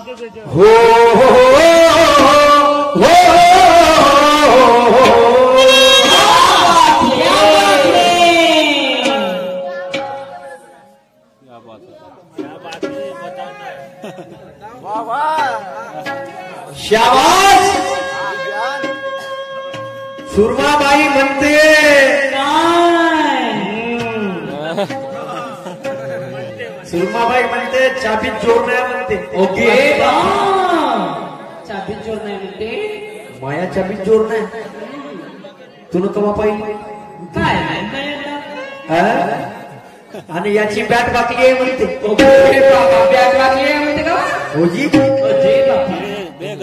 हो शाबास सुरमाबाई म्हणते सुरमाबाई म्हणते चाबीत जोर नाही म्हणते. ओके चाबीत जोर नाही म्हणते. माया चाबीत जोर नाही. तुला कवा पाहिजे काय आणि याची बॅट बाकली आहे म्हणते. बॅट वागली आहे म्हणते का होजी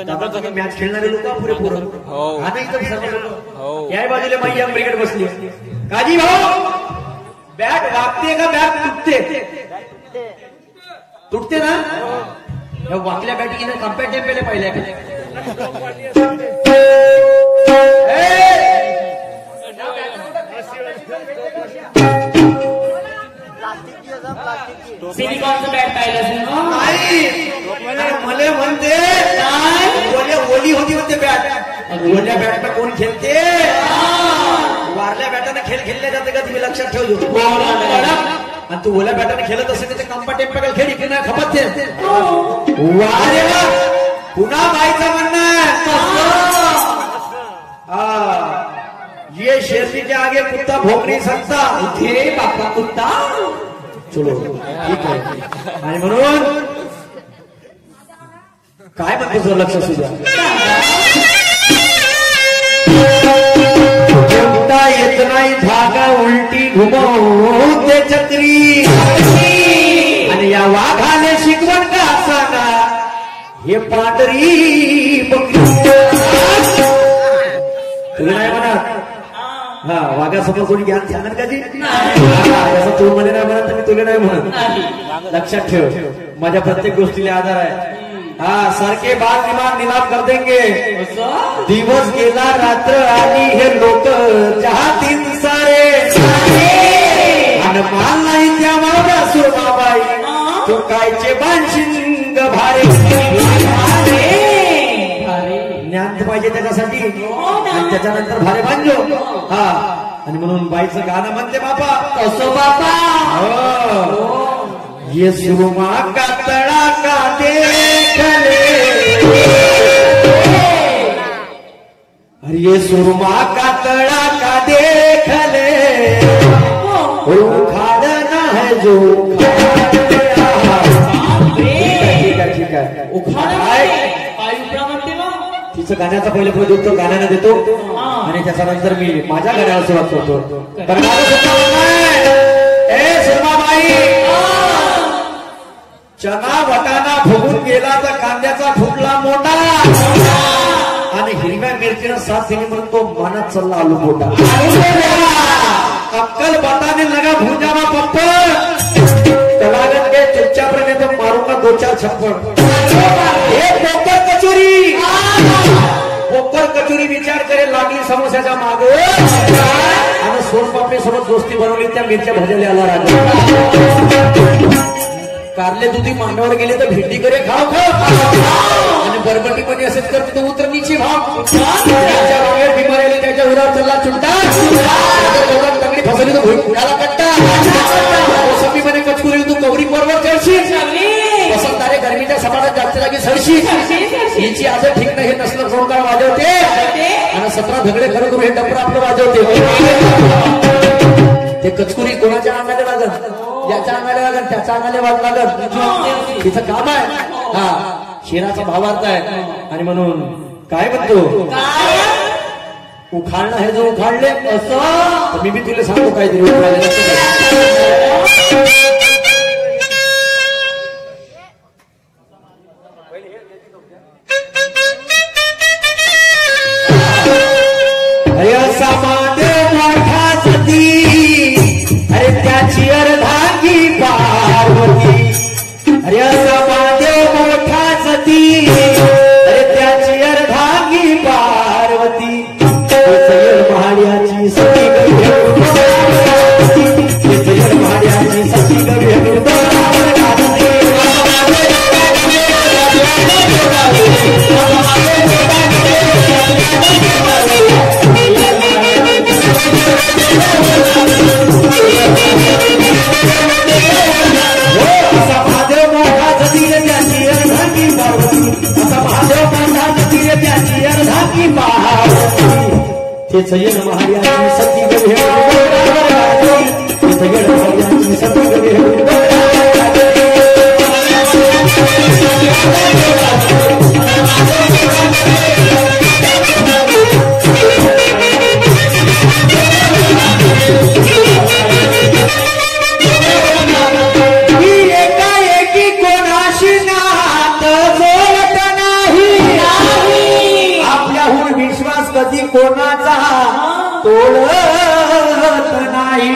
बापा तुम्ही मॅच खेळणारे लोक पुरेपूर आता इथं सर्व लोक या बाजूला माई या ब्रिगेड बसली. काजी भाऊ बॅट वागते का बॅट तुटते? तुटते ना. या वाकल्या बॅटिंग कम्पेअर टेम्पेले पाहिल्या सिलिकॉनचं बॅट पाहिलं नाही. मला म्हणते ओली होती म्हणते बॅट. ओल्या बॅटला कोण खेळते? वारल्या बॅटाने खेळ खेळले जाते का तुम्ही लक्षात ठेवतो. आणि तू ओल्या बॅटाने खेळत असेल तर कम्फर्टेबल खेळी की नाही खपत ते वारे वा. पुन्हा बाईचं म्हणणं ये शेरनी के आगे कुत्ता भोग नहीं सकता. हे बापा कुत्ता. चलो ठीक आहे. आणि म्हणून काय म्हणते तुझं लक्ष सुद्धा येत नाही धागा उलटी घुमवते चक्री. आणि या वाघाने शिकवण का सांगा हे पांढरी बकरी. तुला नाही म्हणत हा वाघासमोर कोणी ज्ञान सांगणार का जी? असं तू म्हणे नाही म्हणत मी तुला नाही म्हणत. लक्षात ठेव माझ्या प्रत्येक गोष्टीला आधार आहे. हा सारखे बाग निमान निलाम कर देंगे. दिवस गेला रात्र आली हे लोक चाहतील सारे. आणि माल नाही त्या मावळा सुरमाबाई तो कायचे बांशिंग भारे. ज्ञान पाहिजे त्याच्यासाठी आणि त्याच्यानंतर भारे बांधलो. हा आणि म्हणून बाईचं गाणं म्हणते बापा असो बापा. ये सुरमा का तड़ाका देखले. ये सुरमा का तड़ाका देखले. उखाड़ना है जो ठीक आहे तिचं गाण्याचा पहिलं प्रयोग गाण्याने देतो आणि त्याच्यानंतर मी माझ्या गाण्याला सुरुवात करतो. तर माझं सुद्धा म्हणणं आहे ए सुरमाबाई चना वटाणा फुगून गेला तर कांद्याचा फुटला मोठा. आणि हिरव्या मिरचीनं साथ दिली म्हणून तो मनात चालला आलू मोठा. अक्कल बताने लगा भूंजावा पप्पड़. तलागत के चुपचाप मारूंगा दो चार छप्पड़. पोकर कचोरी पोकर कचोरी विचार करेल लागली समोस्याच्या माग. आणि सोनपापडी सोबत दोस्ती बनवली त्या मिरच्या भाजल्या आला राजा. कारले दुधी मांडावर गेले तर भेंडी करे खाव खाव. आणि बरबटी मध्ये असेच करते तर उतरणीची भाव. त्याच्या बाहेर बिमारीला त्याच्या उरावर चालला चुलटा. तगडी फसवली तर भुईला कट्टा. मोसंबीमध्ये कचकुरी तू कवरी बरोबर चढशी. वसंतारे गरमीच्या समाजात जास्त जागी सडशी. हिची आज ठीक नाही हे नसलं सोडकार वाजवते. आणि 17 झगडे खरं करून हे डपर आपलं वाजवते. ते कचकुरी कोणाच्या अंगाने लागत याच्या अंगाने लागत त्याच्या अंगाने लागत. तिचं काम आहे. हा शेराचा भावार्थ आहे. आणि म्हणून काय म्हणतो उखाळणं हे जो उखाळले असं मी बी तुला सांगतो काहीतरी उखाळले. अरे असा महादेव मोठा सती. अरे त्याची अर्धांगी पार्वती. अरे असा महादेव मोठा सती. अरे त्याची अर्धांगी पार्वती. महाड्याची सती येण महाराजांची सती गवे येण महाराजांची सती गवे कधी कोणाचा तोडत नाही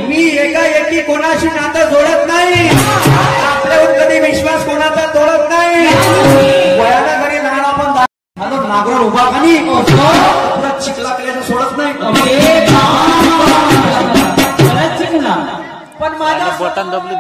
मी एकाएकी कोणाशी नातं जोडत नाही आपल्यावर कधी विश्वास कोणाचा तोडत नाही वयाला घरी लहान आपण नागोर उभा खाली पुरा चिखला केल्याचं सोडत नाही पण माझा बटन दबलं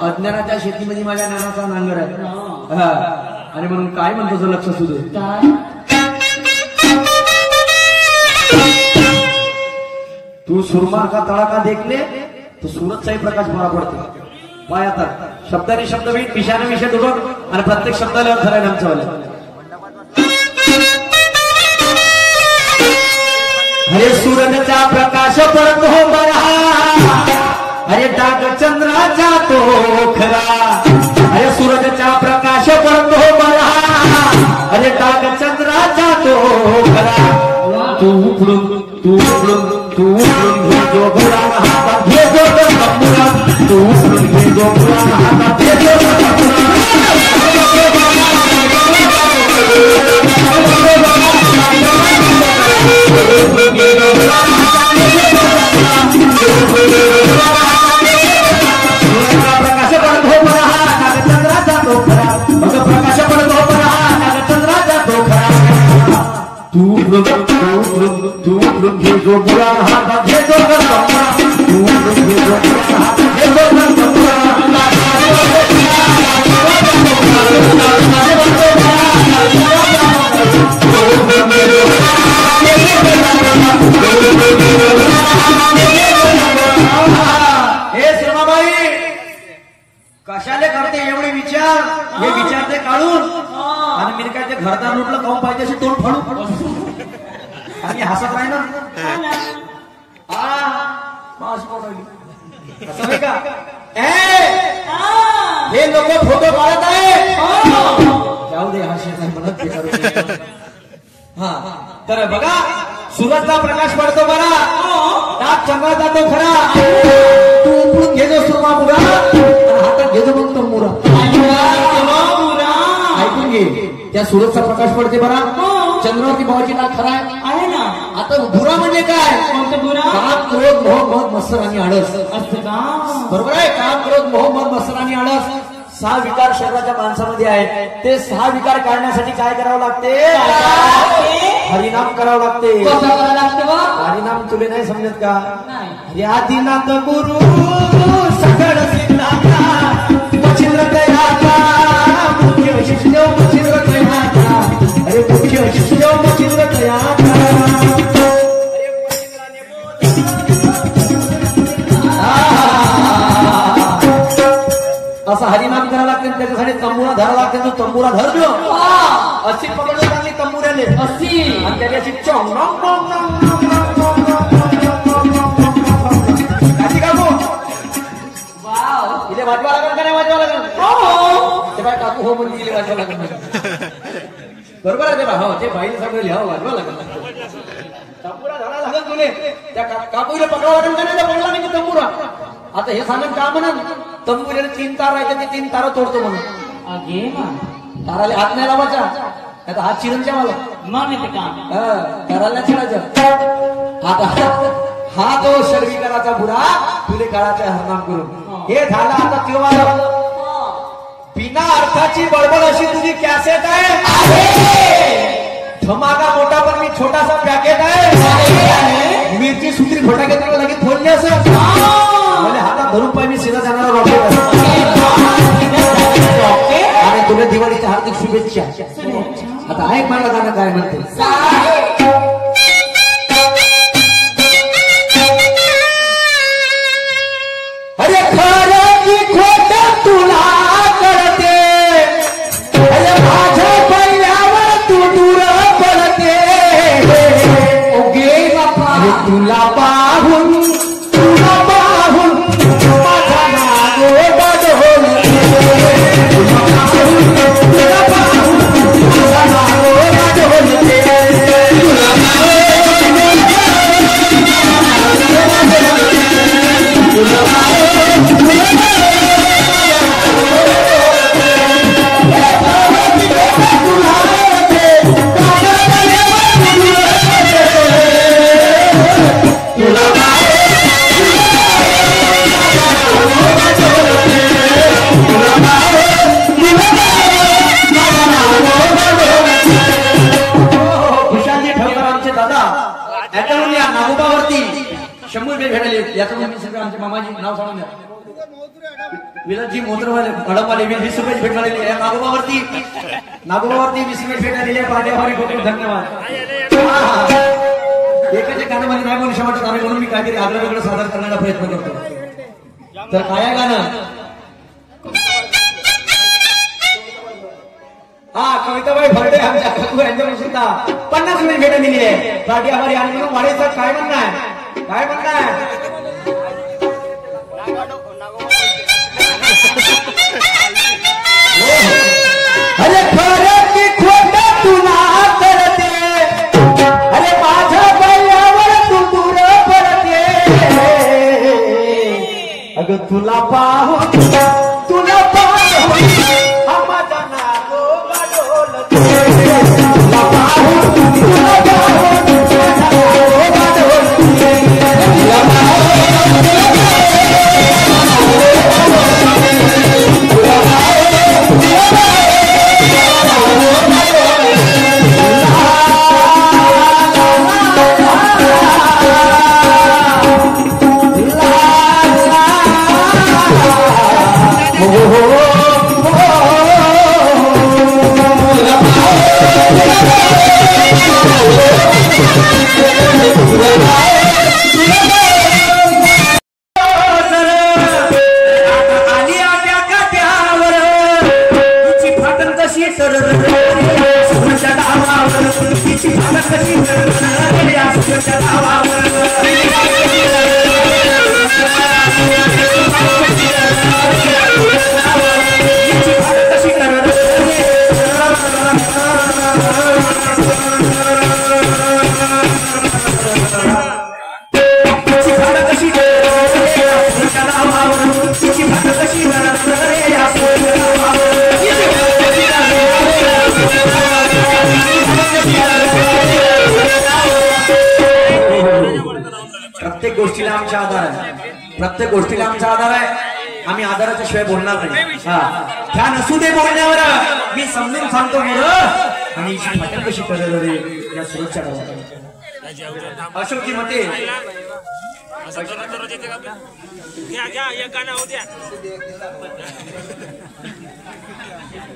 अज्ञानाच्या शेतीमध्ये माझ्या नानाचा नांगर आहे आणि म्हणून काय म्हणतो तुझं लक्ष सुरू तू सुरमा का तळा का देखले तो सूरजचाही प्रकाश बरा पडतो पाय आता शब्दाने शब्द भेट विषयाने विषय डुबक आणि प्रत्येक शब्दाला अर्थ राहील आमच्यावाला अरे सूरजचा प्रकाश पडतो बरा अरे डाग चंद्राचा तो खरा अरे सूरजचा प्रकाश पडतो बरा अरे डाग चंद्राचा तो खरा तू उकडून घे जो गुलाम हातात घे जो तंबुरा तू उकडून घे जो गुलाम हातात घे जो तंबुरा प्रकाश पडत हो बरा नागचंद्राचा तो खरा मग प्रकाश पडत हो बरा नागचंद्राचा तो खरा तू घे जो बुरा हातात घे जो तंबुरा तू घे जो बुरा हातात घे जो तंबुरा कशाले करते एवढे विचार हे विचार ते काढून आणि मी काय ते घरदार लुटलं काऊन पाहिजे असे तोंड फाडू आणि हसत राहिलं का हे लोक फोटो काढत आहे जाऊ दे हर्षाचा हा तर बघा सूरजचा प्रकाश पडतो बरा डाग चंद्राचा तो खरा तू उकडून घे जो सुरमा मुरा हातात घे जो मग तंबुरा ऐकून घे त्या सूरजचा प्रकाश पडते बरा चंद्रावरती भावाची डाग खरा आहे ना आता बुरा म्हणजे काय काम क्रोध मोह मद मत्सर आणि आळस बरोबर आहे काम क्रोध मोह मद मत्सर आणि आळस 6 विकार शरीराच्या माणसामध्ये आहे ते 6 विकार काढण्यासाठी काय करावं लागते हरिनाम करावं लागते हरिनाम तुले नाही समजत का या दिनात गुरु सकळ सिद्धाचा मच्छिंद्र तयाचा मुख्य शिष्य मच्छिंद्र तयाचा अरे मुख्य शिष्य मच्छिंद्र तयाचा असं हरिनाम करावं लागते त्याच्यासाठी तंबुरा धरावं लागते तो तंबुरा धरलो अशी पकडलं लागली तंबुऱ्याने अशी आणि त्याची चोंग काकू इथे वाजवा लागेल का नाही वाजवा लागेल ते बाय काकू हो म्हणून गेले वाजवा लागेल बरोबर आहे ते बा हो ते बाईने सांगितले हो वाजवा लागेल तंबुरा धरा लागेल तुले त्या काकूला पकडावं लागेल का नाही त्या पकडला नाही तंबुरा आता हे सांगून का म्हणून तंबुऱ्याला 3 तार राहते ते 3 तार तोडतो म्हणून ताराला हात नाही लावायचा आता हात चिरणच्या मला ताराला चिरायचं आता हा तो शर्विकाराचा बुरा तुले काळाचा हरनाम करून हे झालं आता तेव्हा बिना अर्थाची बडबड अशी तुझी कॅसेट आहे धमाका मोठा पण मी छोटासा पॅकेट आहे मिरची सुत्री फटाके लगेच फोडली असं मला हातात धरून पाहिजे मी सीधा जाणार रॉकेट आणि तुला दिवाळीच्या हार्दिक शुभेच्छा आता ऐक मला गाणं काय म्हणते तुम्ही भेटायले याचं मी 20 रुपये आमच्या मामाजी नाव सांगून द्या. विलासजी मोत्रवाले मॅडमवाले 20 रुपये भेट मिळालेली आहे. नागोबावरती 20 रुपये भेट आलेली आहे. पाड्यावारी खूप खूप धन्यवाद. एकाच्या कानामध्ये नाही बोलू शेवटचं गाणं म्हणून मी काहीतरी आगळं वेगळं सादर करण्याचा प्रयत्न करतो. तर काय आहे गाणं? कविताबाई भरडे आमच्या काकू यांच्याकडून सुद्धा 50 रुपये भेट दिली आहे. पार्टी आम्हाला आणि म्हणून वाढायचं काय म्हणणं आहे? काय म्हणणं आहे? अरे खरं की खोटं तुला करते, अरे माझ्या बैलावर तू दूर पडते. अगं तुला पाहून हा माझा नागोबा डोलते. तुला पाहून माझा नागोबा डोलते. प्रत्येक गोष्टीला आमचा आधार आहे. प्रत्येक गोष्टीला आमचा आधार आहे. आम्ही आधाराच्या शिवाय बोलणार नाही. त्या नसू दे बोलण्यावर मी समजून सांगतो बरं. आणि फाटल कशी करेल रे या सुरक्षा अशोकजी मते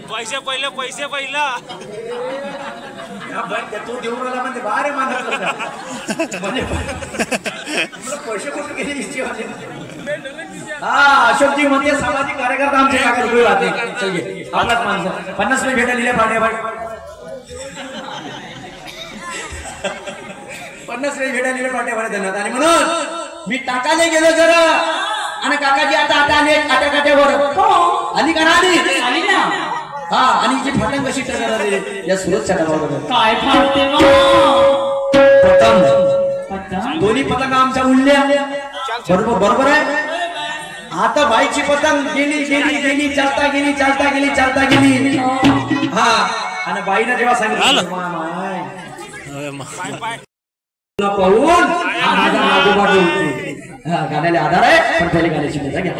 पैसे पहिलं तू देऊन आला म्हणजे बारे मानत म्हणजे पैसे कुठे गेले इच्छे अशोकजी मध्ये सामाजिक कार्यकर्ता आमचे काका राहते. आपलाच माणसं 50 रुपये भेटा दिल्या पाड्यावर 50 रुपये भेटा दिले पाड्यावर धन्यवाद. आणि म्हणून मी टाकायला गेलो जरा आणि काकाजी आता आले आट्या काट्यावर आली का ना आली ना. आणि जी फाटण कशी करणार या सुरतच्या गावावर काय फाटते पतंग दोन्ही पतंग आमच्या उडल्या. बरोबर आहे. आता बाईची पतंग गेली चालता गेली. आणि बाईनं जेव्हा सांगितलं पाहून माझा नागोबा डोलते. गाण्याला आधार आहे पण पहिले गाण्याची मजा घ्या.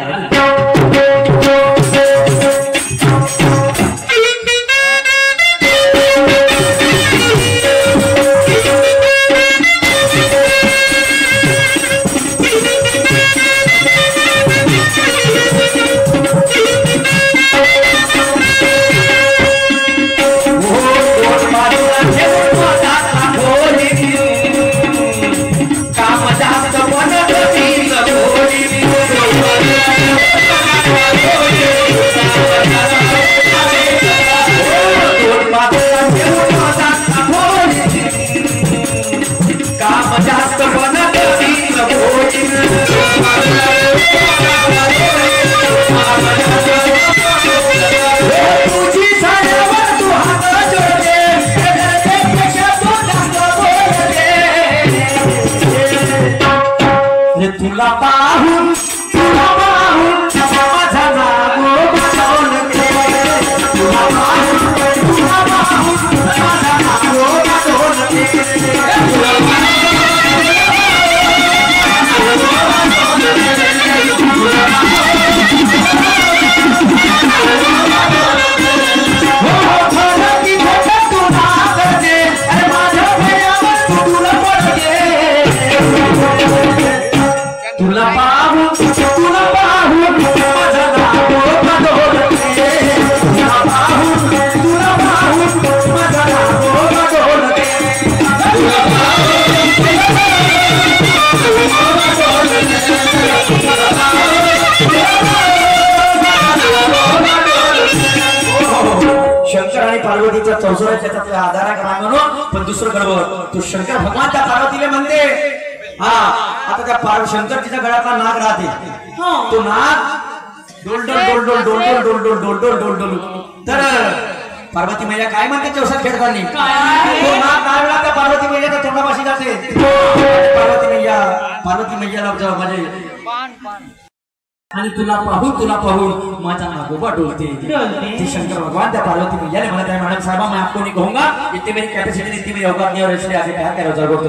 तुला पाहून माझा नागोबा डोलते. तुला पाहून माझा नागोबा डोलते. तुला पाहून माझा नागोबा डोलते. तुला पाहून माझा नागोबा डोलते. शंकर आणि पार्वतीच्या चौसऱ्याच्या त्यातला आधार आहे काय म्हणून, पण दुसरं गडबड तू शंकर भगवान त्या पार्वतीला म्हणते. हा आता त्या शंकर तिच्या गळ्यातला नाग राहते. तो नाग डोल डोल डोल डोल डोल डोल डोल डोल डोल डोल डोल डोल. तर पार्वती मैया काय म्हणते चौसात खेळताना, तो नाग काय वेळा त्या पार्वती मैयाच्या तोंडापाशी जाते. पार्वती मैयाला म्हणजे आणि तुला पाहून माझा नागोबा डोलते. शंकर भगवान त्या पार्वती मैया ने मला काय मॅडम साहब मैं आपको नहीं कहूंगा, इतनी मेरी कैपेसिटी इतनी मेरी औकात नहीं और इसलिए आगे क्या करो जरूरत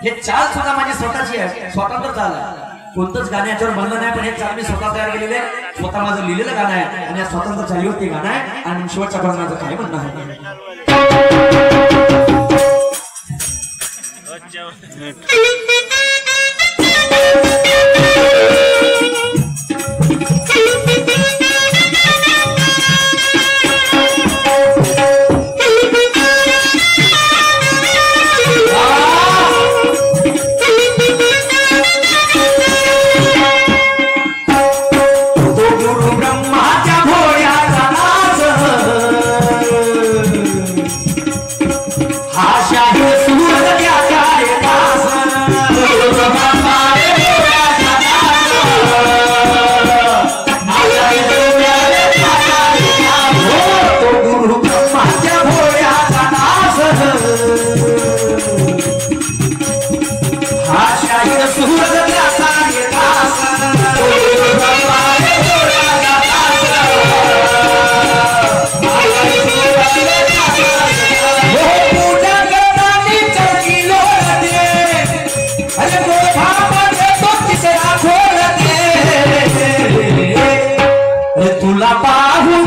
हे चाल सुद्धा माझी स्वतःची आहे, स्वतंत्र चाल आहे. कोणतंच गाणं याच्यावर बनलं नाही, पण हे चाल मी स्वतः तयार केलेले, स्वतः माझं लिहिलेलं गाणं आहे आणि या स्वतंत्र चालीवर ते गाणं आहे. आणि शेवटच्या पण माझं काय म्हणणं आहे. तुला पाहून